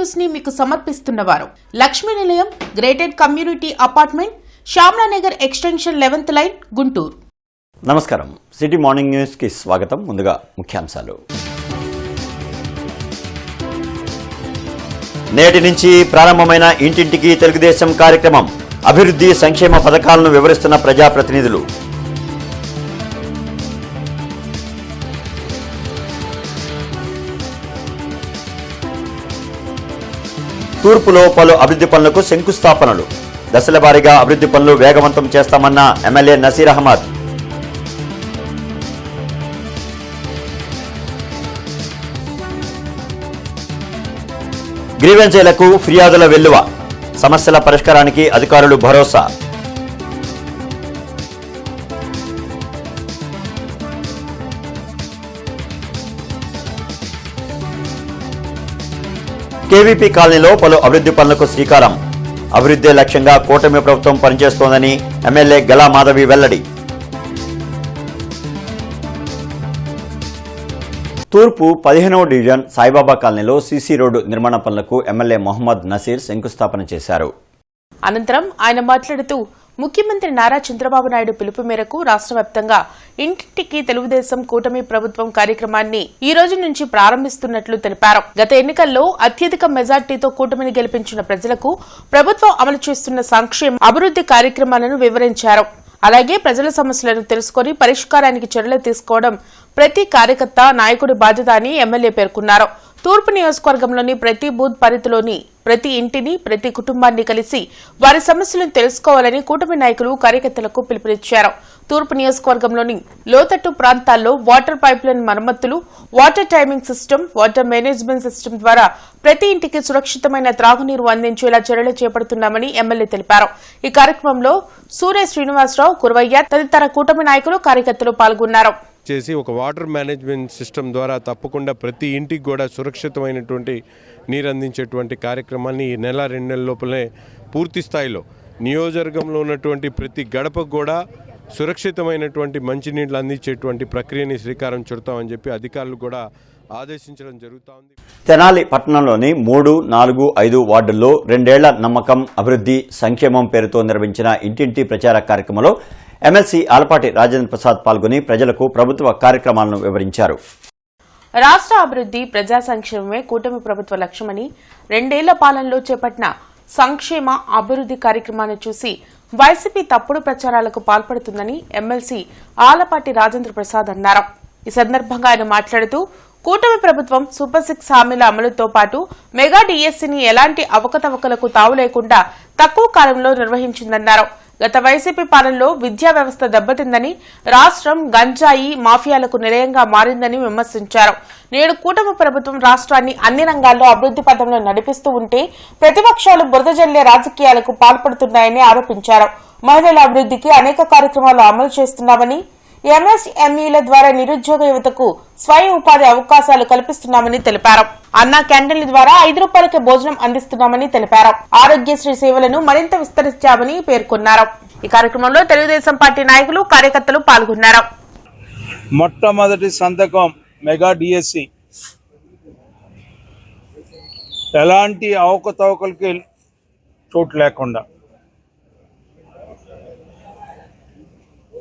News ని మీకు సమర్పిస్తున్నవారు Lakshmi Nilayam gated community apartment Shyamalanagar extension 11th line Guntur. నమస్కారం. సిటీ మార్నింగ్ న్యూస్ కి స్వాగతం. ముందుగా ముఖ్యాంశాలు. నేటి నుంచి ప్రారంభమైన ఇంటింటికి తెలుగుదేశం కార్యక్రమం. అభివృద్ధి సంక్షేమ పథకాలను వివరిస్తున్న ప్రజాప్రతినిధులు. తూర్పులో పలు అభివృద్ధి పనులకు శంకుస్థాపనలు. దశల వారీగా అభివృద్ధి పనులు వేగవంతం చేస్తామన్న ఎమ్మెల్యే నసీర్ అహ్మద్. గ్రీవెన్సీలకు ఫిర్యాదుల వెల్లువ. సమస్యల పరిష్కారానికి అధికారులు భరోసా. కేవీపీ కాలనీలో పలు అభివృద్ధి పనులకు శ్రీకారం. అభివృద్ధి లక్ష్యంగా కూటమి ప్రభుత్వం పనిచేస్తోందని ఎమ్మెల్యే గలా మాధవి వెల్లడి. తూర్పు 15వ డివిజన్ సాయిబాబా కాలనీలో సీసీ రోడ్డు నిర్మాణ పనులకు ఎమ్మెల్యే మొహమ్మద్ నసీర్ శంకుస్థాపన చేశారు. అనంతరం ఆయన మాట్లాడుతూ ముఖ్యమంత్రి నారా చంద్రబాబు నాయుడు పిలుపు మేరకు రాష్ట్ర వ్యాప్తంగా ఇంటింటికి తెలుగుదేశం కూటమి ప్రభుత్వం కార్యక్రమాన్ని ఈ రోజు నుంచి ప్రారంభిస్తున్నట్లు తెలిపారు. గత ఎన్నికల్లో అత్యధిక మెజార్టీతో కూటమిని గెలిపించిన ప్రజలకు ప్రభుత్వం అమలు చేస్తున్న సంక్షేమ అభివృద్ధి కార్యక్రమాలను వివరించారు. అలాగే ప్రజల సమస్యలను తెలుసుకుని పరిష్కారానికి చర్యలు తీసుకోవడం ప్రతి కార్యకర్త నాయకుడి బాధ్యత అని ఎమ్మెల్యే పేర్కొన్నారు. తూర్పు నియోజకవర్గంలోని ప్రతి బూత్ పరిధిలోని ప్రతి ఇంటిని ప్రతి కుటుంబాన్ని కలిసి వారి సమస్యలను తెలుసుకోవాలని కూటమి నాయకులు కార్యకర్తలకు పిలుపునిచ్చారు. తూర్పు నియోజకవర్గంలోని లోతట్టు ప్రాంతాల్లో వాటర్ పైప్లైన్ మరమ్మతులు, water timing system, water management system ద్వారా ప్రతి ఇంటికి సురక్షితమైన త్రాగునీరు అందించేలా చర్యలు చేపడుతున్నామని ఎమ్మెల్యే తెలిపారు. ఈ కార్యక్రమంలో సూర్య శ్రీనివాసరావు, కురవయ్య తదితర కూటమి నాయకులు కార్యకర్తలు పాల్గొన్నారు. చేసి ఒక వాటర్ మేనేజ్మెంట్ సిస్టమ్ ద్వారా తప్పకుండా ప్రతి ఇంటికి కూడా సురక్షితమైనటువంటి నీరు అందించేటువంటి కార్యక్రమాన్ని ఈ నెల 2 నెలల లోపలే పూర్తి స్థాయిలో నియోజకవర్గంలో ఉన్నటువంటి ప్రతి గడపకు కూడా సురక్షితమైనటువంటి మంచినీళ్ళు అందించేటువంటి ప్రక్రియని శ్రీకారం చుడతామని చెప్పి అధికారులు కూడా ఆదేశించడం జరుగుతోంది. తెనాలి పట్టణంలోని 3, 4, 5 వార్డుల్లో 2 ఏళ్ల నమ్మకం అభివృద్ధి సంక్షేమం పేరుతో నిర్వహించిన ఇంటింటి ప్రచార కార్యక్రమంలో ఎమ్మెల్సీ ఆలపాటి రాజేంద్ర ప్రసాద్ పాల్గొని ప్రజలకు ప్రభుత్వ కార్యక్రమాలను వివరించారు. రాష్ట్ర అభివృద్ధి ప్రజా సంక్షేమమే కూటమి ప్రభుత్వ లక్ష్యమని 2 ఏళ్ల పాలనలో చేపట్టిన సంక్షేమ అభివృద్ధి కార్యక్రమాన్ని చూసి వైసీపీ తప్పుడు ప్రచారాలకు పాల్పడుతుందని ఎమ్మెల్సీ ఆలపాటి రాజేంద్ర ప్రసాద్ అన్నారు. ఈ సందర్భంగా ఆయన మాట్లాడుతూ కూటమి ప్రభుత్వం సూపర్ 6 హామీల అమలుతో పాటు మెగా డిఎస్సీని ఎలాంటి అవకతవకలకు తావు లేకుండా తక్కువ కాలంలో నిర్వహించిందన్నారు. గత వైసీపీ పాలనలో విద్యా వ్యవస్థ దెబ్బతిందని, రాష్ట్రం గంజాయి మాఫియాలకు నిలయంగా మారిందని విమర్శించారు. నేడు కూటమి ప్రభుత్వం రాష్ట్రాన్ని అన్ని రంగాల్లో అభివృద్ధి పథంలో నడిపిస్తూ ఉంటే ప్రతిపక్షాలు బురద జల్లే రాజకీయాలకు పాల్పడుతున్నాయని ఆరోపించారు. మహిళల అభివృద్ధికి అనేక కార్యక్రమాలు అమలు చేస్తున్నామని, ఎంఎస్ఎంఈల ద్వారా నిరుద్యోగ యువతకు స్వయం ఉపాధి అవకాశాలు కల్పిస్తున్నామని తెలిపారు. అన్నా క్యాంటీన్ల ద్వారా 5 రూపాయలకే భోజనం అందిస్తున్నామని తెలిపారు. ఆరోగ్యశ్రీ సేవలను మరింత విస్తరించామని పేర్కొన్నారు. ఈ కార్యక్రమంలో తెలుగుదేశం పార్టీ నాయకులు కార్యకర్తలు పాల్గొన్నారు. మొట్టమొదటి సంతకం మెగా డిఎస్సి ఎలాంటి అవకతవకలకి చోటు లేకుండా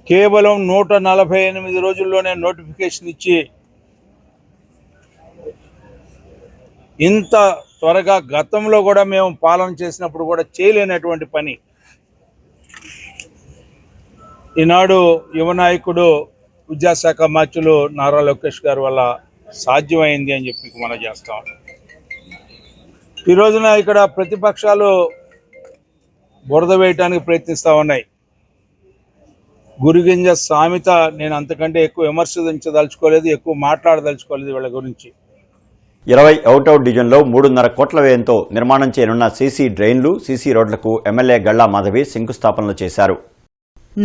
కేవలం 148 రోజుల్లోనే నోటిఫికేషన్ ఇచ్చి ఇంత త్వరగా గతంలో కూడా మేము పాలన చేసినప్పుడు కూడా చేయలేనటువంటి పని ఈనాడు యువ నాయకుడు విద్యాశాఖ మంత్రులు నారా లోకేష్ గారి వల్ల సాధ్యమైంది అని చెప్పి మనం చేస్తాం. ఈ రోజున ఇక్కడ ప్రతిపక్షాలు బురద వేయటానికి ప్రయత్నిస్తూ ఉన్నాయి. గురిగింజ సామెత నేను అంతకంటే ఎక్కువ విమర్శించదలుచుకోలేదు, ఎక్కువ మాట్లాడదలుచుకోలేదు వీళ్ళ గురించి. 21వ డివిజన్లో 3.5 కోట్ల వ్యయంతో నిర్మాణం చేయనున్న సీసీ డ్రైన్లు, సీసీ రోడ్లకు ఎమ్మెల్యే గల్లా మాధవి శంకుస్థాపనలు చేశారు.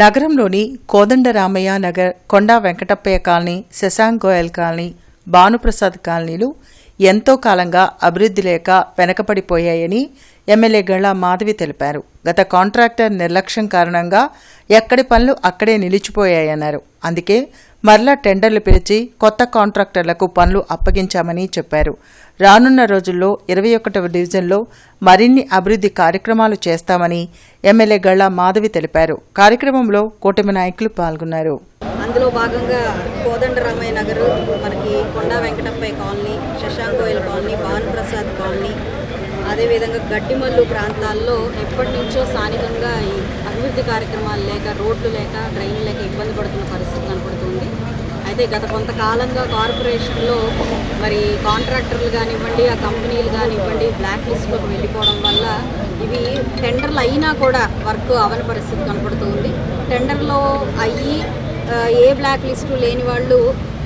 నగరంలోని కోదండరామయ్య నగర్, కొండా వెంకటప్పయ్య కాలనీ, శశాంక్ గోయల్ కాలనీ, భానుప్రసాద్ కాలనీలు ఎంతో కాలంగా అభివృద్ధి లేక వెనకబడిపోయాయని ఎమ్మెల్యే గల్లా మాధవి తెలిపారు. గత కాంట్రాక్టర్ నిర్లక్ష్యం కారణంగా ఎక్కడి పనులు అక్కడే నిలిచిపోయాయన్నారు. అందుకే మరలా టెండర్లు పిలిచి కొత్త కాంట్రాక్టర్లకు పనులు అప్పగించామని చెప్పారు. రానున్న రోజుల్లో 21వ డివిజన్లో మరిన్ని అభివృద్ధి కార్యక్రమాలు చేస్తామని ఎమ్మెల్యే గళ్ళ మాధవి తెలిపారు. కార్యక్రమంలో కూటమి నాయకులు పాల్గొన్నారు. అందులో భాగంగా కోదండరామయ్య నగర్, మనకి Konda Venkatappaiah colony, Shashank Goyal colony, Bhanuprasad colony, అదేవిధంగా గడ్డిమల్లు ప్రాంతాల్లో ఎప్పటి నుంచో స్థానికంగా ఈ అభివృద్ధి కార్యక్రమాలు లేక, రోడ్లు లేక, డ్రైన్లు లేక ఇబ్బంది పడుతున్న పరిస్థితి కనపడుతుంది. అయితే గత కొంతకాలంగా కార్పొరేషన్లో మరి కాంట్రాక్టర్లు కానివ్వండి, ఆ కంపెనీలు కానివ్వండి బ్లాక్ లిస్ట్లోకి వెళ్ళిపోవడం వల్ల ఇవి టెండర్లు అయినా కూడా వర్క్ అవని పరిస్థితి కనపడుతుంది. టెండర్లో అయ్యి ఏ బ్లాక్ లిస్టు లేని వాళ్ళు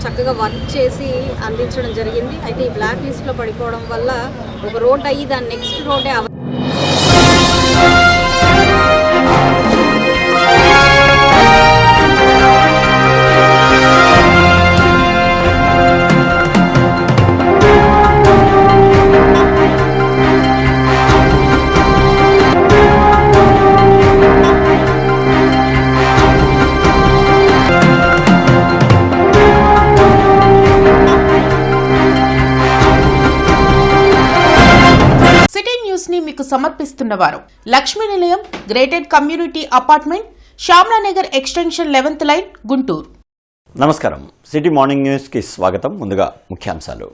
చక్కగా వర్క్ చేసి అందించడం జరిగింది. అయితే ఈ బ్లాక్ లిస్ట్లో పడిపోవడం వల్ల ఒక రోడ్ అయ్యి దాని నెక్స్ట్ రోడ్డే మీకు సమర్పిస్తున్నవారు Lakshmi Nilayam gated community apartment, Shyamlanagar extension 11th line, Guntur. నమస్కారం. సిటీ మార్నింగ్ న్యూస్ కి స్వాగతం. ముందుగా ముఖ్యాంశాలు.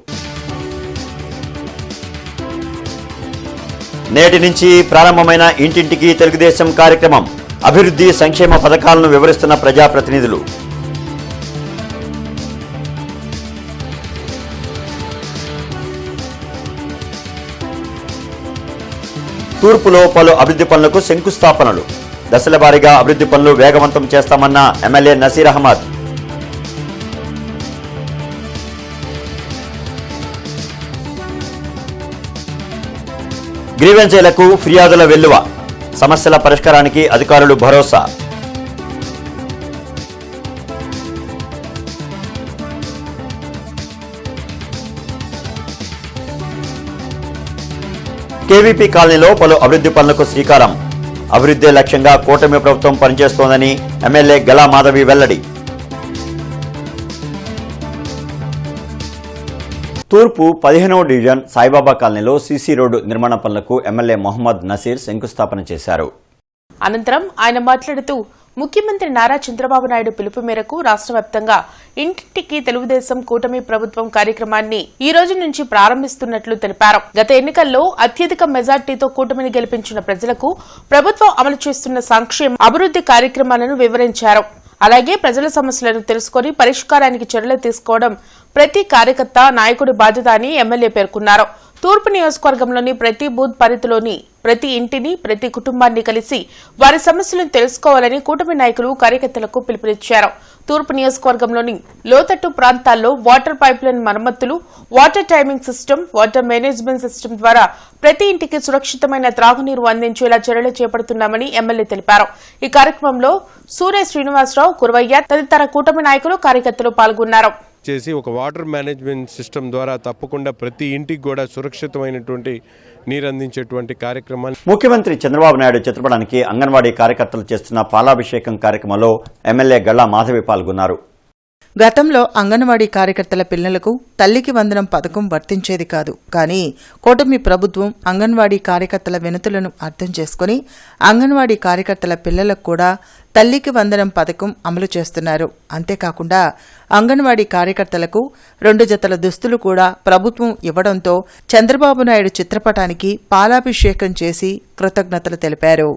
నేటి నుంచి ప్రారంభమైన ఇంటింటికి తెలుగుదేశం కార్యక్రమం. అభివృద్ధి సంక్షేమ పథకాలను వివరిస్తున్న ప్రజాప్రతినిధులు. తూర్పులో పలు అభివృద్ధి పనులకు శంకుస్థాపనలు. దశల వారీగా అభివృద్ధి పనులు వేగవంతం చేస్తామన్న ఎమ్మెల్యే నసీర్ అహ్మద్. గ్రీవెన్సీలకు ఫిర్యాదుల వెల్లువ. సమస్యల పరిష్కారానికి అధికారులు భరోసా. కేవీపీ కాలనీలో పలు అభివృద్ధి పనులకు శ్రీకారం. అభివృద్ధి లక్ష్యంగా కూటమి ప్రభుత్వం పనిచేస్తోందని ఎమ్మెల్యే గళా మాధవి వెల్లడి. తూర్పు 15వ డివిజన్ సాయిబాబా కాలనీలో సీసీ రోడ్డు నిర్మాణ పనులకు ఎమ్మెల్యే మొహమ్మద్ నసీర్ శంకుస్థాపన చేశారు. అనంతరం ఆయన మాట్లాడుతూ ముఖ్యమంత్రి నారా చంద్రబాబు నాయుడు పిలుపు మేరకు రాష్ట్ర వ్యాప్తంగా ఇంటింటికి తెలుగుదేశం కూటమి ప్రభుత్వం కార్యక్రమాన్ని ఈ రోజు నుంచి ప్రారంభిస్తున్నట్లు తెలిపారు. గత ఎన్నికల్లో అత్యధిక మెజార్టీతో కూటమిని గెలిపించిన ప్రజలకు ప్రభుత్వం అమలు చేస్తున్న సంక్షేమ అభివృద్ధి కార్యక్రమాలను వివరించారు. అలాగే ప్రజల సమస్యలను తెలుసుకుని పరిష్కారానికి చర్యలు తీసుకోవడం ప్రతి కార్యకర్త నాయకుడి బాధ్యత అని ఎమ్మెల్యే పేర్కొన్నారు. తూర్పు నియోజకవర్గంలోని ప్రతి బూత్ పరిధిలోని ప్రతి ఇంటిని, ప్రతి కుటుంబాన్ని కలిసి వారి సమస్యలను తెలుసుకోవాలని కూటమి నాయకులు కార్యకర్తలకు పిలుపునిచ్చారు. తూర్పు నియోజకవర్గంలోని లోతట్టు ప్రాంతాల్లో వాటర్ పైప్లైన్ మరమ్మతులు, water timing system, water management system ద్వారా ప్రతి ఇంటికి సురక్షితమైన త్రాగునీరు అందించేలా చర్యలు చేపడుతున్నామని ఎమ్మెల్యే తెలిపారు. ఈ కార్యక్రమంలో సూర్య శ్రీనివాసరావు, కురవయ్య తదితర కూటమి నాయకులు, కార్యకర్తలు పాల్గొన్నారు. చేసి ఒక వాటర్ మేనేజ్మెంట్ సిస్టమ్ ద్వారా తప్పకుండా ప్రతి ఇంటికి కూడా సురక్షితమైనటువంటి నీరు అందించేటువంటి కార్యక్రమాన్ని ముఖ్యమంత్రి చంద్రబాబు నాయుడు చిత్రపటానికి అంగన్వాడీ కార్యకర్తలు చేస్తున్న పాలాభిషేకం కార్యక్రమంలో ఎమ్మెల్యే గళ్ళా మాధవి పాల్గొన్నారు. గతంలో అంగన్వాడీ కార్యకర్తల పిల్లలకు తల్లికి వందనం పథకం వర్తించేది కాదు. కానీ కూటమి ప్రభుత్వం అంగన్వాడీ కార్యకర్తల వినతులను అర్థం చేసుకుని అంగన్వాడీ కార్యకర్తల పిల్లలకు కూడా తల్లికి వందనం పథకం అమలు చేస్తున్నారు. అంతేకాకుండా అంగన్వాడీ కార్యకర్తలకు 2 జతల దుస్తులు కూడా ప్రభుత్వం ఇవ్వడంతో చంద్రబాబు నాయుడు చిత్రపటానికి పాలాభిషేకం చేసి కృతజ్ఞతలు తెలిపారు.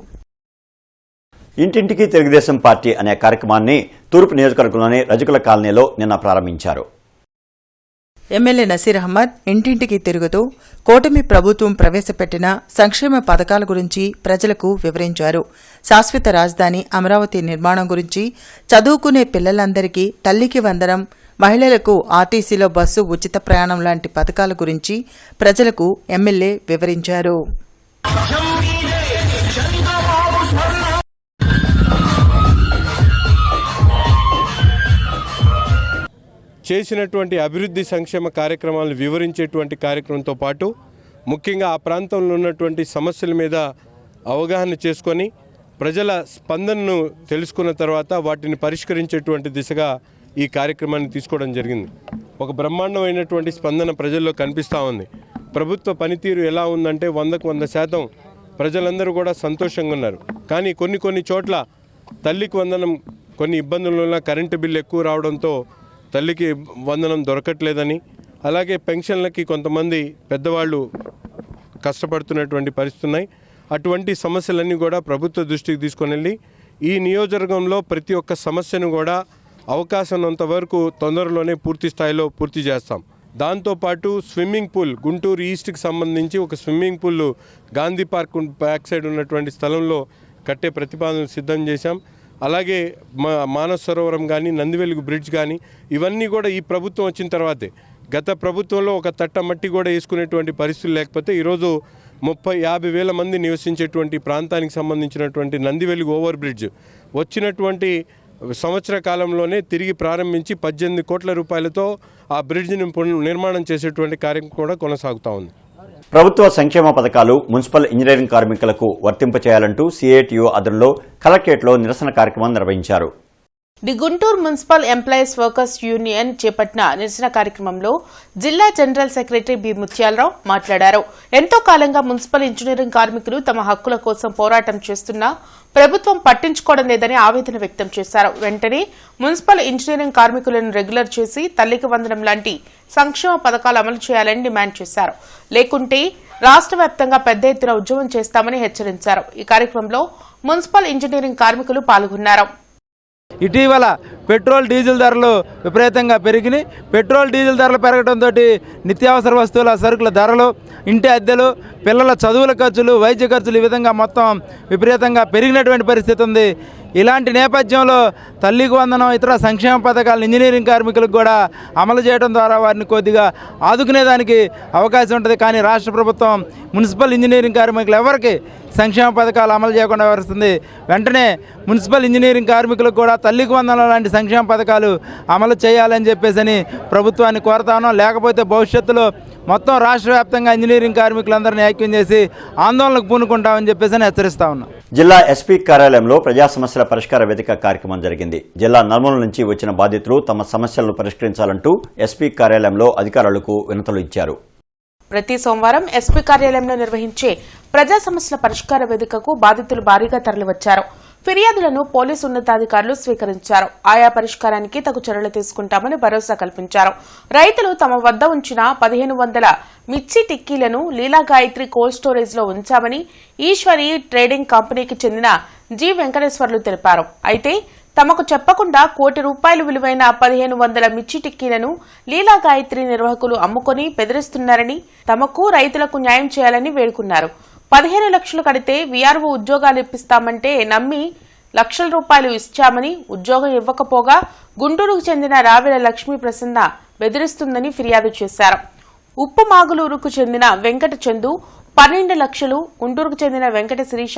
ఇంటింటికి తెలుగుదేశం పార్టీ అనే కార్యక్రమాన్ని తూర్పు నియోజకవర్గంలోని రజకుల కాలనీలో నిన్న ప్రారంభించారు. ఎమ్మెల్యే నసీర్ అహ్మద్ ఇంటింటికి తిరుగుతూ కూటమి ప్రభుత్వం ప్రవేశపెట్టిన సంక్షేమ పథకాల గురించి ప్రజలకు వివరించారు. శాశ్వత రాజధాని అమరావతి నిర్మాణం గురించి, చదువుకునే పిల్లలందరికీ తల్లికి వందనం, మహిళలకు ఆర్టీసీలో బస్సు ఉచిత ప్రయాణం లాంటి పథకాల గురించి ప్రజలకు ఎమ్మెల్యే వివరించారు. చేసినటువంటి అభివృద్ధి సంక్షేమ కార్యక్రమాలను వివరించేటువంటి కార్యక్రమంతో పాటు ముఖ్యంగా ఆ ప్రాంతంలో ఉన్నటువంటి సమస్యల మీద అవగాహన చేసుకొని ప్రజల స్పందనను తెలుసుకున్న తర్వాత వాటిని పరిష్కరించేటువంటి దిశగా ఈ కార్యక్రమాన్ని తీసుకోవడం జరిగింది. ఒక బ్రహ్మాండమైనటువంటి స్పందన ప్రజల్లో కనిపిస్తూ ఉంది. ప్రభుత్వ పనితీరు ఎలా ఉందంటే 100కు 100% ప్రజలందరూ కూడా సంతోషంగా ఉన్నారు. కానీ కొన్ని చోట్ల తల్లికి వందనం కొన్ని ఇబ్బందుల వల్ల కరెంటు బిల్లు ఎక్కువ రావడంతో తల్లికి వందనం దొరకట్లేదని, అలాగే పెన్షన్లకి కొంతమంది పెద్దవాళ్ళు కష్టపడుతున్నటువంటి పరిస్థితి ఉన్నాయి. అటువంటి సమస్యలన్నీ కూడా ప్రభుత్వ దృష్టికి తీసుకొని వెళ్ళి ఈ నియోజకవర్గంలో ప్రతి ఒక్క సమస్యను కూడా అవకాశం ఉన్నంత వరకు తొందరలోనే పూర్తి స్థాయిలో పూర్తి చేస్తాం. దాంతోపాటు స్విమ్మింగ్ పూల్ గుంటూరు ఈస్ట్కి సంబంధించి ఒక swimming pool Gandhi park back side ఉన్నటువంటి స్థలంలో కట్టే ప్రతిపాదనలు సిద్ధం చేశాం. అలాగే మానస సరోవరం కానీ, నందివెలుగు బ్రిడ్జ్ కానీ, ఇవన్నీ కూడా ఈ ప్రభుత్వం వచ్చిన తర్వాతే. గత ప్రభుత్వంలో ఒక తట్ట మట్టి కూడా వేసుకునేటువంటి పరిస్థితులు లేకపోతే ఈరోజు 50 వేల మంది నివసించేటువంటి ప్రాంతానికి సంబంధించినటువంటి నందివెలుగు ఓవర్ బ్రిడ్జ్ వచ్చినటువంటి సంవత్సర కాలంలోనే తిరిగి ప్రారంభించి 18 కోట్ల రూపాయలతో ఆ బ్రిడ్జిని నిర్మాణం చేసేటువంటి కార్యక్రమం కూడా కొనసాగుతూ ఉంది. ప్రభుత్వ సంక్షేమ పథకాలు మున్సిపల్ ఇంజనీరింగ్ కార్మికులకు వర్తింపచేయాలంటూ సిఐటియు ఆధ్వర్యంలో కలెక్టరేట్లో నిరసన కార్యక్రమం నిర్వహించారు. The Guntur municipal employees workers union చేపట్టిన నిరసన కార్యక్రమంలో జిల్లా జనరల్ సెక్రటరీ బి ముత్యాలరావు మాట్లాడారు. ఎంతో కాలంగా మున్సిపల్ ఇంజనీరింగ్ కార్మికులు తమ హక్కుల కోసం పోరాటం చేస్తున్నా ప్రభుత్వం పట్టించుకోవడం లేదని ఆవేదన వ్యక్తం చేశారు. వెంటనే మున్సిపల్ ఇంజనీరింగ్ కార్మికులను రెగ్యులర్ చేసి తల్లికి వందనం లాంటి సంక్షేమ పథకాలు అమలు చేయాలని డిమాండ్ చేశారు. లేకుంటే రాష్ట్ర వ్యాప్తంగా పెద్ద ఎత్తున ఉద్యమం చేస్తామని హెచ్చరించారు. ఈ కార్యక్రమంలో మున్సిపల్ ఇంజనీరింగ్ కార్మికులు పాల్గొన్నారు. ఇటీవల పెట్రోల్ డీజిల్ ధరలు విపరీతంగా పెరిగినాయి. పెట్రోల్ డీజిల్ ధరలు పెరగడంతో నిత్యావసర వస్తువుల సరుకుల ధరలు, ఇంటి అద్దెలు, పిల్లల చదువుల ఖర్చులు, వైద్య ఖర్చులు ఈ విధంగా మొత్తం విపరీతంగా పెరిగినటువంటి పరిస్థితి ఉంది. ఇలాంటి నేపథ్యంలో తల్లికి వందనం ఇతర సంక్షేమ పథకాలను ఇంజనీరింగ్ కార్మికులకు కూడా అమలు చేయడం ద్వారా వారిని కొద్దిగా ఆదుకునేదానికి అవకాశం ఉంటుంది. కానీ రాష్ట్ర ప్రభుత్వం మున్సిపల్ ఇంజనీరింగ్ కార్మికులు ఎవరికి సంక్షేమ పథకాలు అమలు చేయకుండా వ్యవహరిస్తుంది. వెంటనే మున్సిపల్ ఇంజనీరింగ్ కార్మికులకు కూడా తల్లికి వందనం లాంటి సంక్షేమ పథకాలు అమలు చేయాలని చెప్పేసి ప్రభుత్వాన్ని కోరుతా ఉన్నాం. లేకపోతే భవిష్యత్తులో మొత్తం రాష్ట్ర వ్యాప్తంగా ఇంజనీరింగ్ కార్మికులందరినీ ఐక్యం చేసి ఆందోళనకు పూనుకుంటామని చెప్పేసి హెచ్చరిస్తా ఉన్నాం. జిల్లా ఎస్పీ కార్యాలయంలో ప్రజా సమస్యల పరిష్కార వేదిక కార్యక్రమం జరిగింది. జిల్లా నలుమూల నుంచి వచ్చిన బాధితులు తమ సమస్యలను పరిష్కరించాలంటూ ఎస్పీ కార్యాలయంలో అధికారులకు వినతులు ఇచ్చారు. ప్రతి సోమవారం ఎస్పీ కార్యాలయంలో నిర్వహించే ప్రజా సమస్యల పరిష్కార వేదికకు బాధితులు భారీగా తరలివచ్చారు. ఫిర్యాదులను పోలీసు ఉన్నతాధికారులు స్వీకరించారు. ఆయా పరిష్కారానికి తగు చర్యలు తీసుకుంటామని భరోసా కల్పించారు. రైతులు తమ వద్ద ఉంచిన 1500 మిర్చి టిక్కీలను లీలా గాయత్రి కోల్డ్ స్టోరేజ్ లో ఉంచామని ఈశ్వరి ట్రేడింగ్ కంపెనీకి చెందిన జి వెంకటేశ్వర్లు తెలిపారు. అయితే తమకు చెప్పకుండా ₹1 విలువైన 1500 మిర్చి టిక్కీలను లీలా గాయత్రి నిర్వాహకులు అమ్ముకొని బెదిరిస్తున్నారని, తమకు రైతులకు న్యాయం చేయాలని వేడుకున్నారు. 15 లక్షలు కడితే వీఆర్ఓ ఉద్యోగాలు ఇప్పిస్తామంటే నమ్మి ₹1,00,000 ఇచ్చామని, ఉద్యోగం ఇవ్వకపోగా గుంటూరుకు చెందిన రావెల లక్ష్మీ ప్రసన్న బెదిరిస్తుందని ఫిర్యాదు చేశారు. ఉప్పు మాగులూరుకు చెందిన వెంకట చందు 12 లక్షలు, గుంటూరుకు చెందిన వెంకట శిరీష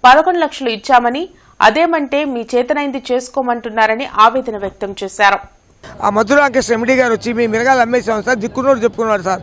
11 లక్షలు ఇచ్చామని, అదేమంటే మీ చేతనైంది చేసుకోమంటున్నారని ఆవేదన వ్యక్తం చేశారు. ఆ మధురాంకేష్ ఎండి గారు వచ్చి మీ మిరగాలు అమ్మేసాం సార్, దిక్కున్నోడు చెప్పుకున్నాడు సార్.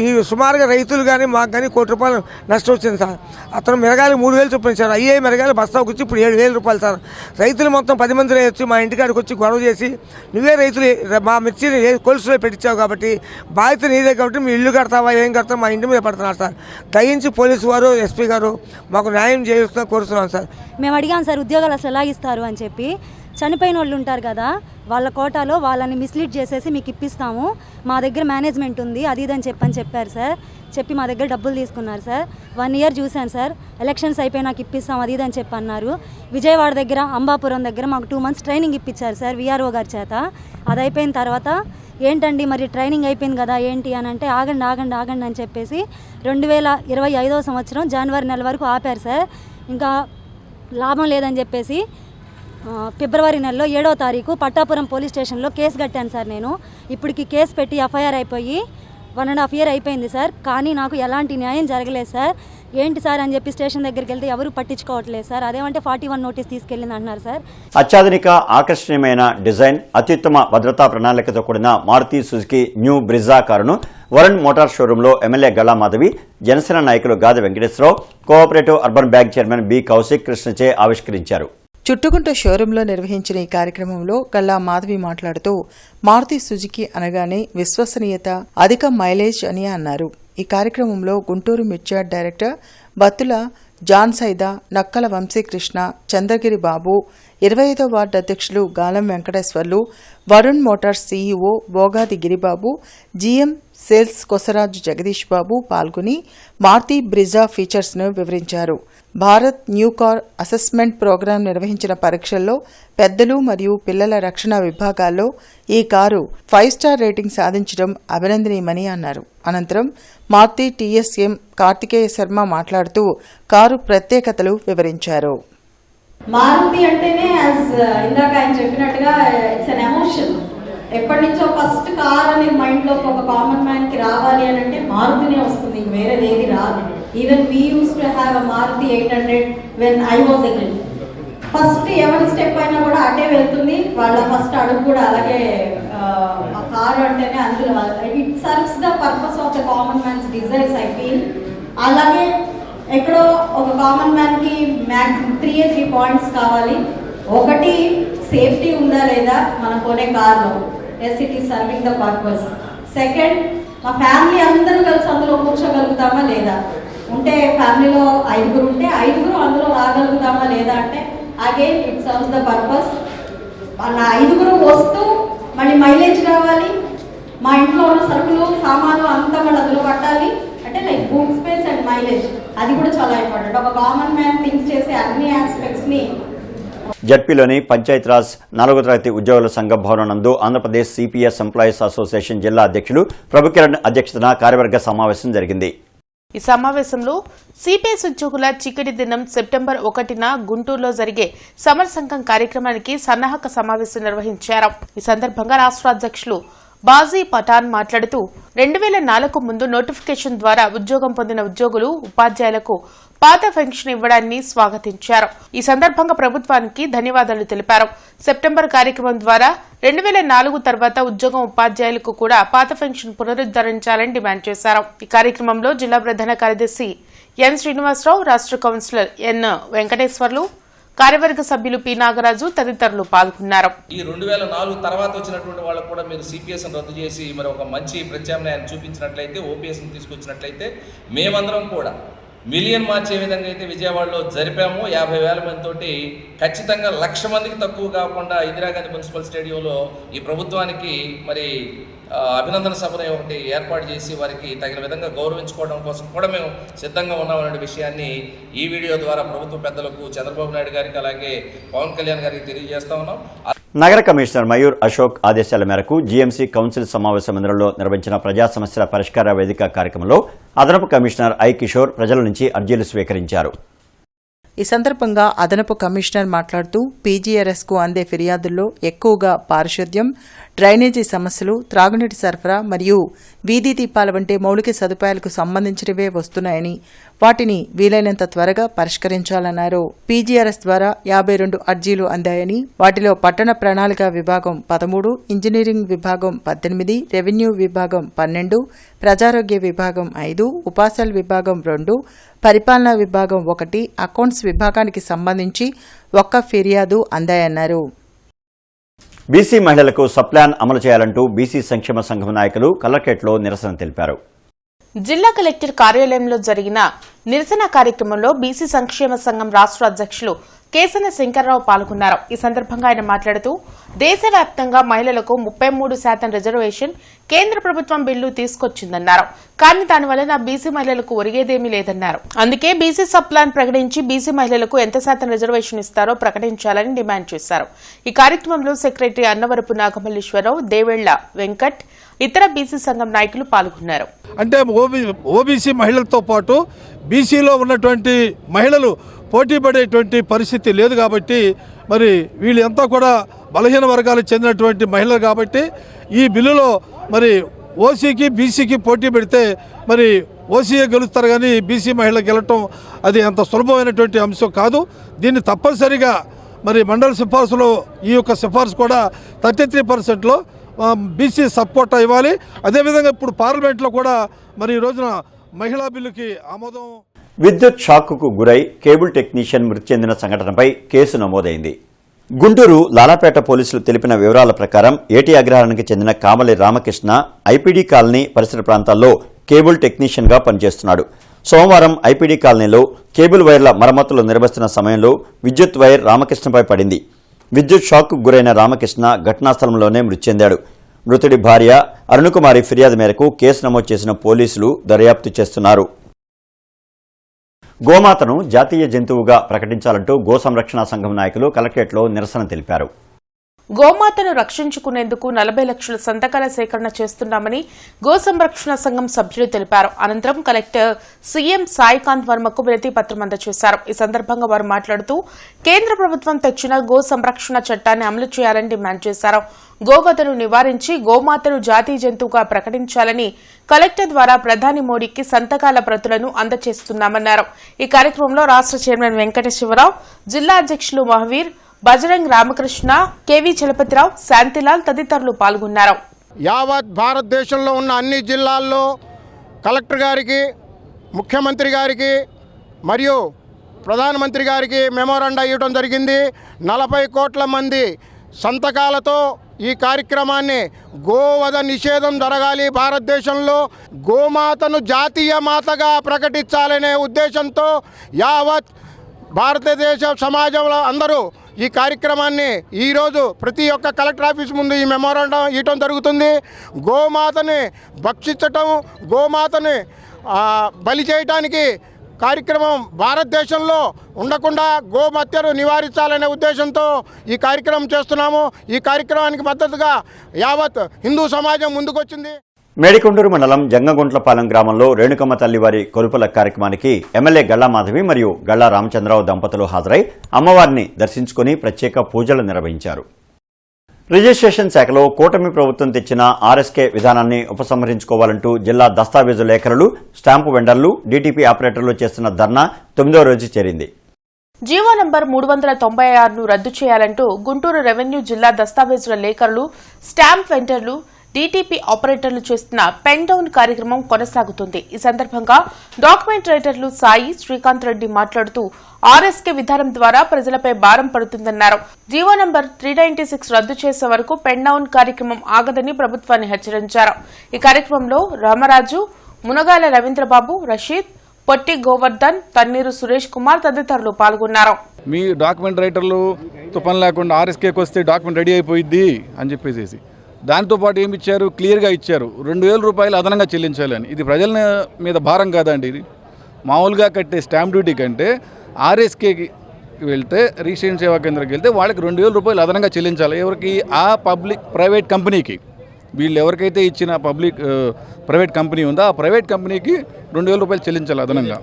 ఈ సుమారుగా రైతులు కానీ మాకు కానీ ₹1,00,000 నష్టం వచ్చింది సార్. అతను మిరగాలు 3,000 చొప్పునిచ్చారు. అయ్యే మిరగాలు బస్తాకు వచ్చి ఇప్పుడు ₹7,000 సార్. రైతులు మొత్తం 10 మంది వచ్చి మా ఇంటికాడికి వచ్చి గొడవ చేసి, నువ్వే రైతులు మా మిర్చిని కొలుసులో పెట్టించావు కాబట్టి బాధ్యత నీదే కాబట్టి మీ ఇల్లు కడతావా ఏం కడతావా మా ఇంటి మీద పడుతున్నారు సార్. దయించి పోలీసు వారు ఎస్పీ గారు మాకు న్యాయం చేస్తున్నా కోరుతున్నాం సార్. మేము అడిగాం సార్ ఉద్యోగాలు అసలు ఎలా ఇస్తారు అని చెప్పి. చనిపోయిన వాళ్ళు ఉంటారు కదా, వాళ్ళ కోటాలో వాళ్ళని మిస్లీడ్ చేసేసి మీకు ఇప్పిస్తాము, మా దగ్గర మేనేజ్మెంట్ ఉంది అది ఇదని చెప్పారు సార్. చెప్పి మా దగ్గర డబ్బులు తీసుకున్నారు సార్. 1 ఇయర్ చూశాను సార్. ఎలక్షన్స్ అయిపోయి నాకు ఇప్పిస్తాం అది ఇదని అన్నారు. విజయవాడ దగ్గర అంబాపురం దగ్గర మాకు 2 మంత్స్ ట్రైనింగ్ ఇప్పించారు సార్ విఆర్ఓ గారి చేత. అది అయిపోయిన తర్వాత ఏంటండి మరి ట్రైనింగ్ అయిపోయింది కదా ఏంటి అని అంటే ఆగండి అని చెప్పేసి 2025వ సంవత్సరం జనవరి నెల వరకు ఆపారు సార్. ఇంకా లాభం లేదని చెప్పేసి ఫిబ్రవరి నెలలో 7వ తారీఖు పట్టాపురం పోలీస్ స్టేషన్లో కేసు కట్టాను సార్. నేను ఇప్పటికి కేసు పెట్టి ఎఫ్ఐఆర్ అయిపోయి 1.5 ఇయర్ అయిపోయింది సార్. కానీ నాకు ఎలాంటి న్యాయం జరగలేదు సార్. ఏంటి సార్ అని చెప్పి స్టేషన్ దగ్గరికి వెళ్తే ఎవరు పట్టించుకోవట్లేదు సార్. అదేమంటే 41 నోటీస్ తీసుకెళ్ళింది అంటున్నారు సార్. అత్యాధునిక ఆకర్షణీయమైన డిజైన్, అత్యుత్తమ భద్రతా ప్రణాళికతో కూడిన మారుతి సుజుకి న్యూ బ్రిజా కారును వరుణ్ మోటార్ షోరూంలో ఎమ్మెల్యే గళా మాధవి, జనసేన నాయకులు Gadi Venkateswararao, cooperative urban bank chairman B Kaushik కృష్ణచే ఆవిష్కరించారు. చుట్టుకుంట షోరూంలో నిర్వహించిన ఈ కార్యక్రమంలో గల్లా మాధవి మాట్లాడుతూ మారుతి సుజుకి అనగానే విశ్వసనీయత, అధిక మైలేజ్ అని అన్నారు. ఈ కార్యక్రమంలో గుంటూరు మిర్చార్డ్ డైరెక్టర్ బత్తుల జాన్ సైదా, నక్కల వంశీకృష్ణ, చంద్రగిరి బాబు, 25వ వార్డు అధ్యక్షులు Galam Venkateswarlu, Varun motors CEO Bogadi Giribabu, GM sales Kosaraju Jagadish Babu పాల్గొని మారుతి బ్రిజా ఫీచర్స్ను వివరించారు. Bharat new car assessment programme నిర్వహించిన పరీక్షల్లో పెద్దలు మరియు పిల్లల రక్షణ విభాగాల్లో ఈ కారు 5 స్టార్ రేటింగ్ సాధించడం అభినందనీయమని అన్నారు. అనంతరం మారుతి టీఎస్ఎం కార్తికేయ శర్మ మాట్లాడుతూ కారు ప్రత్యేకతలు వివరించారు. మారుతి అంటేనే ఇందాక ఆయన చెప్పినట్టుగా ఇట్స్ అన్ ఎమోషన్. ఎప్పటి నుంచో ఫస్ట్ కార్ అనేది మైండ్లోకి ఒక కామన్ మ్యాన్కి రావాలి అని అంటే మారుతినే వస్తుంది, వేరేది ఏది రాదు. Even we use to have a Maruti 800 when I was a kid. First ఎవరి స్టెప్ అయినా కూడా అటే వెళ్తుంది, వాళ్ళ ఫస్ట్ అడుగు కూడా అలాగే. ఆ కారు అంటేనే అందులో it serves the purpose of the common man's desires I feel. అలాగే ఎక్కడో ఒక కామన్ మ్యాన్కి మ్యాక్సిమం 3 పాయింట్స్ కావాలి. ఒకటి, సేఫ్టీ ఉందా లేదా మనం కొనే కార్లో, yes it is serving the purpose. Second, మా ఫ్యామిలీ అందరూ కలిసి అందులో కూర్చోగలుగుతామా లేదా, ఉంటే ఫ్యామిలీలో 5 ఉంటే 5 అందులో రాగలుగుతామా లేదా అంటే again it serves the purpose. నా 5 వస్తూ మళ్ళీ మైలేజ్ కావాలి, మా ఇంట్లో ఉన్న సరుకులు సామాను అంతా మళ్ళీ అందులో పట్టాలి అంటే like boot space and mileage, అది కూడా చాలా ఇంపార్టెంట్. ఒక కామన్ మ్యాన్ థింక్ చేసే అన్ని ఆస్పెక్ట్స్ని. జడ్పీలోని పంచాయతీరాజ్ 4వ తరగతి ఉద్యోగుల సంఘ భవనం నందు ఆంధ్రప్రదేశ్ సిపిఎస్ ఎంప్లాయీస్ అసోసియేషన్ జిల్లా అధ్యక్షులు ప్రభుకిరణ్ అధ్యక్షతన కార్యవర్గ సమావేశం జరిగింది. ఈ సమావేశంలో సిపిఎస్ ఉద్యోగుల చిక్కడి దినం సెప్టెంబర్ 1న గుంటూరులో జరిగే సమర సంఘం కార్యక్రమానికి సన్నాహక సమావేశం నిర్వహించారు. ఈ సందర్భంగా రాష్ట్ర అధ్యక్షులు బాజీ పఠాన్ మాట్లాడుతూ 2004 ముందు నోటిఫికేషన్ ద్వారా ఉద్యోగం పొందిన ఉద్యోగులు, ఉపాధ్యాయులకు పాత పెన్షన్ ఇవ్వడాన్ని స్వాగతించారు. ఈ సందర్భంగా ప్రభుత్వానికి ధన్యవాదాలు తెలిపారు. సెప్టెంబర్ కార్యక్రమం ద్వారా 2004 తర్వాత ఉద్యోగం ఉపాధ్యాయులకు కూడా పాత పెన్షన్ పునరుద్ధరించాలని డిమాండ్ చేశారు. ఈ కార్యక్రమంలో జిల్లా ప్రధాన కార్యదర్శి ఎన్ శ్రీనివాసరావు, రాష్ట్ర కౌన్సిలర్ ఎన్ వెంకటేశ్వర్లు, కార్యవర్గ సభ్యులు పి నాగరాజు తదితరులు పాల్గొన్నారు. ఈ 2004 తర్వాత వచ్చినటువంటి వాళ్ళకు కూడా మీరు సిపిఎస్ని రద్దు చేసి మరి ఒక మంచి ప్రత్యామ్నాయాన్ని చూపించినట్లయితే, ఓపీఎస్ని తీసుకొచ్చినట్లయితే మేమందరం కూడా మిలియన్ మార్చే విధంగా అయితే విజయవాడలో జరిపాము. 50,000 మందితోటి ఖచ్చితంగా 1,00,000 మందికి తక్కువ కాకుండా ఇందిరాగాంధీ మున్సిపల్ స్టేడియంలో ఈ ప్రభుత్వానికి మరి అభినందన సభను ఒకటి ఏర్పాటు చేసి వారికి తగిన విధంగా గౌరవించుకోవడం కోసం కూడా మేము సిద్ధంగా ఉన్నామనే విషయాన్ని ఈ వీడియో ద్వారా ప్రభుత్వ పెద్దలకు, చంద్రబాబు నాయుడు గారికి, అలాగే పవన్ కళ్యాణ్ గారికి తెలియజేస్తా ఉన్నాం. నగర కమిషనర్ మయూర్ అశోక్ ఆదేశాల మేరకు జీఎంసీ కౌన్సిల్ సమావేశ మందిరంలో నిర్వహించిన ప్రజా సమస్యల పరిష్కార వేదిక కార్యక్రమంలో అదనపు కమిషనర్ ఐ కిషోర్ ప్రజల నుంచి అర్జీలు స్వీకరించారు. ఈ సందర్భంగా అదనపు కమిషనర్ మాట్లాడుతూ పీజీఆర్ఎస్కు అందే ఫిర్యాదుల్లో ఎక్కువగా పారిశుద్ధ్యం, డ్రైనేజీ సమస్యలు, త్రాగునీటి సరఫరా మరియు వీధి దీపాల వంటి మౌలిక సదుపాయాలకు సంబంధించినవే వస్తున్నాయని వాటిని వీలైనంత త్వరగా పరిష్కరించాలన్నారు. పీజీఆర్ఎస్ ద్వారా 52 అర్జీలు అందాయని వాటిలో పట్టణ ప్రణాళిక విభాగం 13, ఇంజనీరింగ్ విభాగం 18, రెవెన్యూ విభాగం 12, ప్రజారోగ్య విభాగం 5, ఉపాసల్ విభాగం 2, పరిపాలనా విభాగం 1, అకౌంట్స్ విభాగానికి సంబంధించి 1 ఫిర్యాదు అందాయన్నారు. బీసీ మహిళలకు సప్లాన్ అమలు చేయాలంటూ బీసీ సంక్షేమ సంఘం నాయకులు కలెక్టరేట్లో నిరసన తెలిపారు. జిల్లా కలెక్టర్ కార్యాలయంలో జరిగిన నిరసన కార్యక్రమంలో బీసీ సంక్షేమ సంఘం రాష్ట్ర అధ్యక్షులు కేసన శంకర్రావు పాల్గొన్నారు. ఈ సందర్భంగా ఆయన మాట్లాడుతూ దేశవ్యాప్తంగా మహిళలకు 33% రిజర్వేషన్ కేంద్ర ప్రభుత్వం బిల్లు తీసుకొచ్చిందన్నారు. కానీ దానివల్ల బీసీ మహిళలకు ఒరిగేదేమీ లేదన్నారు. అందుకే బీసీ సప్లాన్ ప్రకటించి బీసీ మహిళలకు ఎంత శాతం రిజర్వేషన్ ఇస్తారో ప్రకటించాలని డిమాండ్ చేశారు. ఈ కార్యక్రమంలో సెక్రటరీ అన్నవరపు నాగమల్లేశ్వరరావు, దేవెళ్ల వెంకట్, ఇతర బీసీ సంఘం నాయకులు పాల్గొన్నారు. అంటే ఓబీసీ మహిళలతో పాటు బీసీలో ఉన్నటువంటి మహిళలు పోటీ పడేటువంటి పరిస్థితి లేదు కాబట్టి మరి వీళ్ళంతా కూడా బలహీన వర్గాలకు చెందినటువంటి మహిళలు కాబట్టి ఈ బిల్లులో మరి ఓసీకి బీసీకి పోటీ పెడితే మరి ఓసీఏ గెలుస్తారు కానీ బీసీ మహిళలు గెలవటం అది అంత సులభమైనటువంటి అంశం కాదు. దీన్ని తప్పనిసరిగా మరి మండల సిఫార్సులో ఈ యొక్క సిఫార్సు కూడా 33%లో బీసీ సపోర్ట్ ఇవ్వాలి. అదేవిధంగా ఇప్పుడు పార్లమెంట్లో కూడా మరి ఈ రోజున మహిళా బిల్లుకి ఆమోదం విద్యుత్ షాక్కు గురై కేబుల్ టెక్నీషియన్ మృతి చెందిన సంఘటనపై కేసు నమోదైంది. గుంటూరు లాలాపేట పోలీసులు తెలిపిన వివరాల ప్రకారం ఏటీ అగ్రహారానికి చెందిన కామలి రామకృష్ణ ఐపీడీ కాలనీ పరిసర ప్రాంతాల్లో కేబుల్ టెక్నీషియన్గా పనిచేస్తున్నాడు. సోమవారం ఐపీడీ కాలనీలో కేబుల్ వైర్ల మరమ్మతులు నిర్వహిస్తున్న సమయంలో విద్యుత్ వైర్ రామకృష్ణపై పడింది. విద్యుత్ షాక్కు గురైన రామకృష్ణ ఘటనా స్థలంలోనే మృతి చెందాడు. మృతుడి భార్య అరుణకుమారి ఫిర్యాదు మేరకు కేసు నమోదు చేసిన పోలీసులు దర్యాప్తు చేస్తున్నారు. గోమాతను జాతీయ జంతువుగా ప్రకటించాలంటూ గో సంరక్షణ సంఘం నాయకులు కలెక్టరేట్లో నిరసన తెలిపారు. గోమాతను రక్షించుకునేందుకు 40 లక్షల సంతకాల సేకరణ చేస్తున్నామని గో సంరక్షణ సంఘం సభ్యులు తెలిపారు. అనంతరం కలెక్టర్ సీఎం సాయికాంత్ వర్మకు వినతి పత్రం అందజేశారు. ఈ సందర్భంగా వారు మాట్లాడుతూ కేంద్ర ప్రభుత్వం తెచ్చిన గో సంరక్షణ చట్టాన్ని అమలు చేయాలని డిమాండ్ చేశారు. గోవధను నివారించి గోమాతను జాతీయ జంతువుగా ప్రకటించాలని కలెక్టర్ ద్వారా ప్రధాని మోడీకి సంతకాల ప్రతులను అందజేస్తున్నామన్నారు. ఈ కార్యక్రమంలో రాష్ట్ర చైర్మన్ వెంకటేశ్వరరావు, జిల్లా అధ్యక్షులు మహవీర్, బజరంగ్ రామకృష్ణ, కేవీ చలపతిరావు, శాంతిలాల్ తదితరులు పాల్గొన్నారు. యావత్ భారతదేశంలో ఉన్న అన్ని జిల్లాల్లో కలెక్టర్ గారికి, ముఖ్యమంత్రి గారికి మరియు ప్రధానమంత్రి గారికి మెమోరాండా ఇవ్వడం జరిగింది. 40 కోట్ల మంది సంతకాలతో ఈ కార్యక్రమాన్ని గోవధ నిషేధం జరగాలి, భారతదేశంలో గోమాతను జాతీయ మాతగా ప్రకటించాలనే ఉద్దేశంతో యావత్ భారతదేశ సమాజంలో అందరూ ఈ కార్యక్రమాన్ని ఈరోజు ప్రతి ఒక్క కలెక్టర్ ఆఫీస్ ముందు ఈ మెమోరాండం ఇవ్వడం జరుగుతుంది. గోమాతని భక్షించటం, గోమాతని బలి చేయడానికి కార్యక్రమం భారతదేశంలో ఉండకుండా గోమత్యను నివారించాలనే ఉద్దేశంతో ఈ కార్యక్రమం చేస్తున్నాము. ఈ కార్యక్రమానికి మద్దతుగా యావత్ హిందూ సమాజం ముందుకొచ్చింది. మేడికొండూరు మండలం జంగగుంట్లపాలెం గ్రామంలో రేణుకమ్మ తల్లివారి కొలుపుల కార్యక్రమానికి ఎమ్మెల్యే గళ్లా మాధవి మరియు గళ్లా రామచంద్రరావు దంపతులు హాజరై అమ్మవారిని దర్శించుకుని ప్రత్యేక పూజలు నిర్వహించారు. రిజిస్ట్రేషన్ శాఖలో కూటమి ప్రభుత్వం తెచ్చిన ఆర్ఎస్కే విధానాన్ని ఉపసంహరించుకోవాలంటూ జిల్లా దస్తావేజు లేఖరులు, స్టాంపు వెండర్లు, డీటీపీ ఆపరేటర్లు చేస్తున్న ధర్నా 9వ రోజు చేరింది. జీవో నంబర్ 396ను రద్దు చేయాలంటూ గుంటూరు రెవెన్యూ జిల్లా దస్తావేజుల లేఖరులు, స్టాంప్ వెండర్లు, డీటీపీ ఆపరేటర్లు చేస్తున్న పెన్ డౌన్ కార్యక్రమం కొనసాగుతుంది. ఈ సందర్భంగా డాక్యుమెంట్ రైటర్లు సాయి, శ్రీకాంత్ రెడ్డి మాట్లాడుతూ ఆర్ఎస్కే విధానం ద్వారా ప్రజలపై భారం పడుతుందన్నారు. జీవో నంబర్ 396 రద్దు చేసే వరకు పెన్ డౌన్ కార్యక్రమం ఆగదని ప్రభుత్వాన్ని హెచ్చరించారు. ఈ కార్యక్రమంలో రామరాజు, మునగాల రవీంద్రబాబు, రషీద్, పొట్టి గోవర్ధన్, తన్నీరు సురేష్ కుమార్ తదితరులు పాల్గొన్నారు. మీ డాక్యుమెంట్ రైటర్లుతో పని లేకుండా ఆర్ఎస్కేకి వస్తే డాక్యుమెంట్ రెడీ అయిపోయింది అని చెప్పేసి దాంతోపాటు ఏమి ఇచ్చారు, క్లియర్గా ఇచ్చారు 2000 రూపాయలు అదనంగా చెల్లించాలని. ఇది ప్రజల మీద భారం కాదండి. ఇది మామూలుగా కట్టే స్టాంప్ డ్యూటీ కంటే ఆర్ఎస్కేకి వెళ్తే, రిజిస్ట్రేషన్ సేవా కేంద్రానికి వెళ్తే వాళ్ళకి 2000 రూపాయలు అదనంగా చెల్లించాలి. ఎవరికి? ఆ ప్రైవేట్ కంపెనీకి. వీళ్ళు ఎవరికైతే ఇచ్చిన ప్రైవేట్ కంపెనీ ఉందో ఆ ప్రైవేట్ కంపెనీకి 2000 రూపాయలు చెల్లించాలి అదనంగా.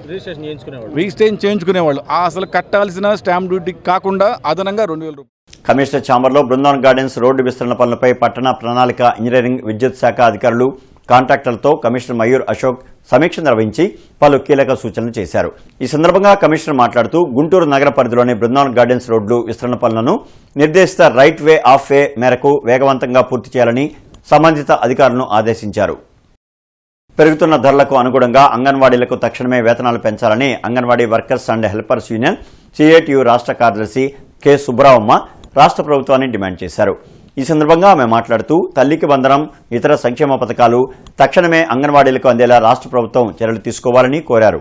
రిజిస్ట్రేషన్ చేయించుకునేవాళ్ళు అసలు కట్టాల్సిన స్టాంప్ డ్యూటీ కాకుండా అదనంగా 2000 రూపాయలు. కమిషనర్ ఛాంబర్లో బృందావన్ గార్డెన్స్ రోడ్డు విస్తరణ పనులపై పట్టణ ప్రణాళిక, ఇంజనీరింగ్, విద్యుత్ శాఖ అధికారులు, కాంట్రాక్టర్లతో కమిషనర్ మయూర్ అశోక్ సమీక్ష నిర్వహించి పలు కీలక సూచనలు చేశారు. ఈ సందర్భంగా కమిషనర్ మాట్లాడుతూ గుంటూరు నగర పరిధిలోని బృందావన్ గార్డెన్స్ రోడ్లు విస్తరణ పనులను నిర్దేశిత రైట్ వే ఆఫ్ వే మేరకు వేగవంతంగా పూర్తి చేయాలని సంబంధిత అధికారులను ఆదేశించారు. పెరుగుతున్న ధరలకు అనుగుణంగా అంగన్వాడీలకు తక్షణమే వేతనాలు పెంచాలని anganwadi workers and helpers union CITU రాష్ట్ర కార్యదర్శి కె సుబ్బరావమ్మ రాష్ట్ర ప్రభుత్వాన్ని డిమాండ్ చేశారు. ఈ సందర్భంగా ఆమె మాట్లాడుతూ తల్లికి వందనం, ఇతర సంక్షేమ పథకాలు తక్షణమే అంగన్వాడీలకు అందేలా రాష్ట్ర ప్రభుత్వం చర్యలు తీసుకోవాలని కోరారు.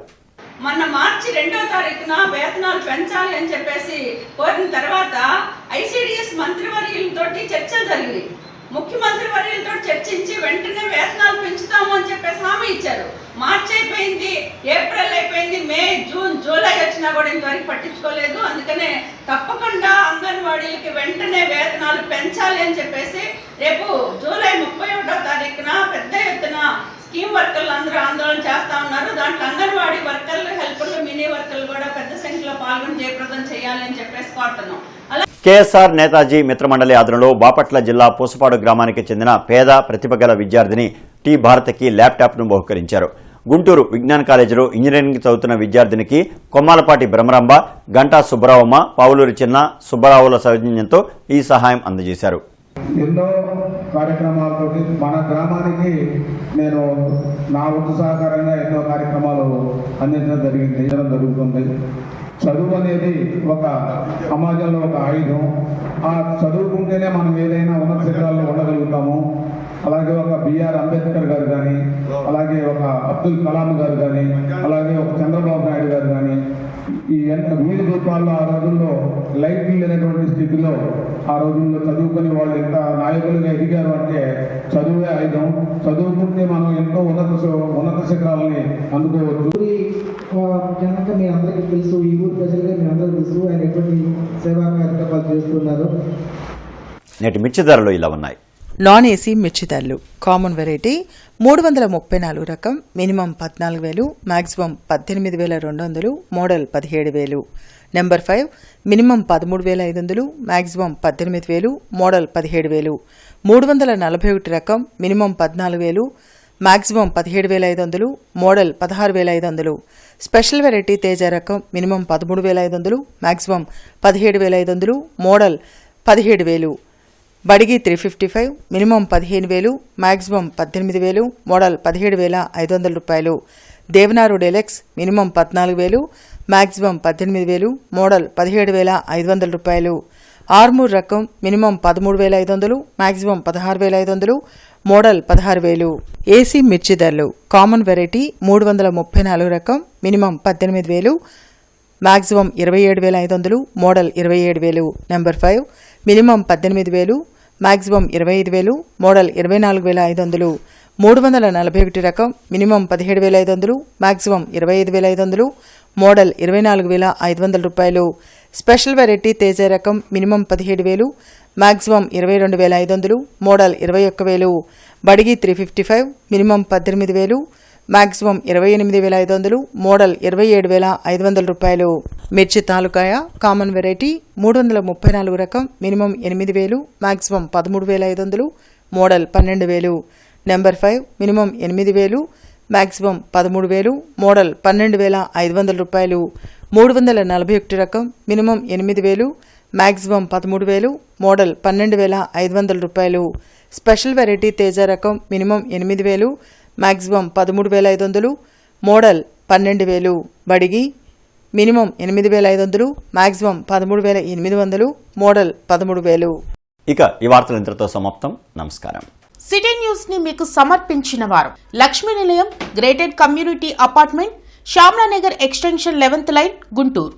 మొన్న మార్చి 2వ తారీఖున వేతనాలు పెంచాలి అని చెప్పేసి కోరిన తర్వాత ఐసిడిఎస్ మంత్రివర్యులతో చర్చలు జరిగింది. ముఖ్యమంత్రి వర్యులతో చర్చించి వెంటనే వేతనాలు పెంచుతాము అని చెప్పేసి హామీ ఇచ్చారు. మార్చి అయిపోయింది, ఏప్రిల్ అయిపోయింది, మే, జూన్, జూలై వచ్చినా కూడా ఇంతవరకు పట్టించుకోలేదు. అందుకనే తప్పకుండా అంగన్వాడీలకి వెంటనే వేతనాలు పెంచాలి అని చెప్పేసి రేపు జూలై 31వ తారీఖున పెద్ద ఎత్తున స్కీమ్ వర్కర్లు అందరూ ఆందోళన చేస్తా ఉన్నారు. దాంట్లో అంగన్వాడీ వర్కర్లు, హెల్పర్లు, మినీ వర్కర్లు కూడా పెద్ద సంఖ్యలో పాల్గొని జయప్రదం చేయాలి అని చెప్పేసి కోరుతున్నాం. కేఎస్ఆర్ నేతాజీ మిత్రమండలి ఆధ్వర్యంలో బాపట్ల జిల్లా పూసపాడు గ్రామానికి చెందిన పేద ప్రతిభ గల విద్యార్థిని టి భారతికి ల్యాప్టాప్ను బహుకరించారు. గుంటూరు విజ్ఞాన కాలేజీలో ఇంజనీరింగ్ చదువుతున్న విద్యార్థినికి కొమ్మాలపాటి బ్రహ్మరాంబ, గంటా సుబ్బరావమ్మ, పావులూరి చిన్న సుబ్బరావుల సౌజన్యంతో ఈ సహాయం అందజేశారు. ఎన్నో కార్యక్రమాలతో మన గ్రామానికి నేను నా వంతు సహకారంగా ఎన్నో కార్యక్రమాలు అందించడం జరుగుతుంది. చదువు అనేది ఒక సమాజంలో ఒక ఆయుధం. ఆ చదువుకుంటేనే మనం ఏదైనా ఉన్నత శిఖరాల్లో ఉండగలుగుతాము. అలాగే ఒక బిఆర్ అంబేద్కర్ గారు కానీ, అలాగే ఒక అబ్దుల్ కలాం గారు కానీ, అలాగే ఒక చంద్రబాబు నాయుడు గారు కానీ, ఈ వీధి దీపాల్లో ఆ రోజుల్లో లైట్లు లేనటువంటి స్థితిలో ఆ రోజుల్లో చదువుకుని వాళ్ళు ఎంత నాయకులుగా ఎదిగారు అంటే చదువే ఆయుధం. చదువుకుంటే మనం ఎంతో ఉన్నత శిఖరాలని అందుకోవచ్చు. ముఖ్యంగా మీ అందరికీ తెలుసు, ఈ ఊరు ప్రజలుగా మీ అందరికీ తెలుసు ఆయన ఎటువంటి సేవా కార్యక్రమాలు చేస్తున్నారు. నేటి మిర్చి ధరలు ఇలా ఉన్నాయి. నాన్ ఏసీ మిర్చి ధరలు కామన్ వెరైటీ 334 రకం minimum 14,000, maximum 18,200, model 17,000. Number 5 minimum 13,500, maximum 18,000, model 17,000. 341 రకం minimum 14,000, maximum 17,500, model 16,500. Special variety Teja రకం minimum 13,500, maximum 17,500, model 17,000. Byadgi 355 minimum 15,000, maximum 18,000, model 17,500 రూపాయలు. Devanur deluxe minimum 14,000, maximum 18,000, model 17,500 రూపాయలు. ఆర్మూర్ రకం మినిమం 13,500, మాక్సిమం 16,500, మోడల్ 16,000. ఏసీ మిర్చి ధరలు కామన్ వెరైటీ 334 రకం minimum 18,000, maximum 27,500, model 27,000. Number 5 minimum 18,000, maximum 25,000, model 24,500. 341 రకం minimum 17,500, maximum 25,500, model 24,500 రూపాయలు. Special variety Teja రకం minimum 17,000, maximum 22,500, model 21,000. బడిగి 355 minimum 18,000, maximum 28,500, model 27,500 రూపాయలు. మిర్చి తాలూకాయ కామన్ వెరైటీ 334 రకం minimum 8,000, maximum 13,500, model 12,000. Number 5 minimum 8,000, maximum 13,000, model 12,500 రూపాయలు. 341 రకం మినిమం 8,000, మాక్సిమం 13,000, మోడల్ 12,500 రూపాయలు. స్పెషల్ వెరైటీ తేజ రకం minimum 8,000, maximum 13,500, model 12,000. Byadgi minimum 8,500, maximum 13,800, model 13,000. ఇక ఈ వార్తలు ఇంతటితో సమాప్తం. నమస్కారం. సిటీ న్యూస్ ని మీకు సమర్పించిన వారు Lakshmi Nilayam, gated community apartment, Shyamlanagar extension 11th line, Guntur.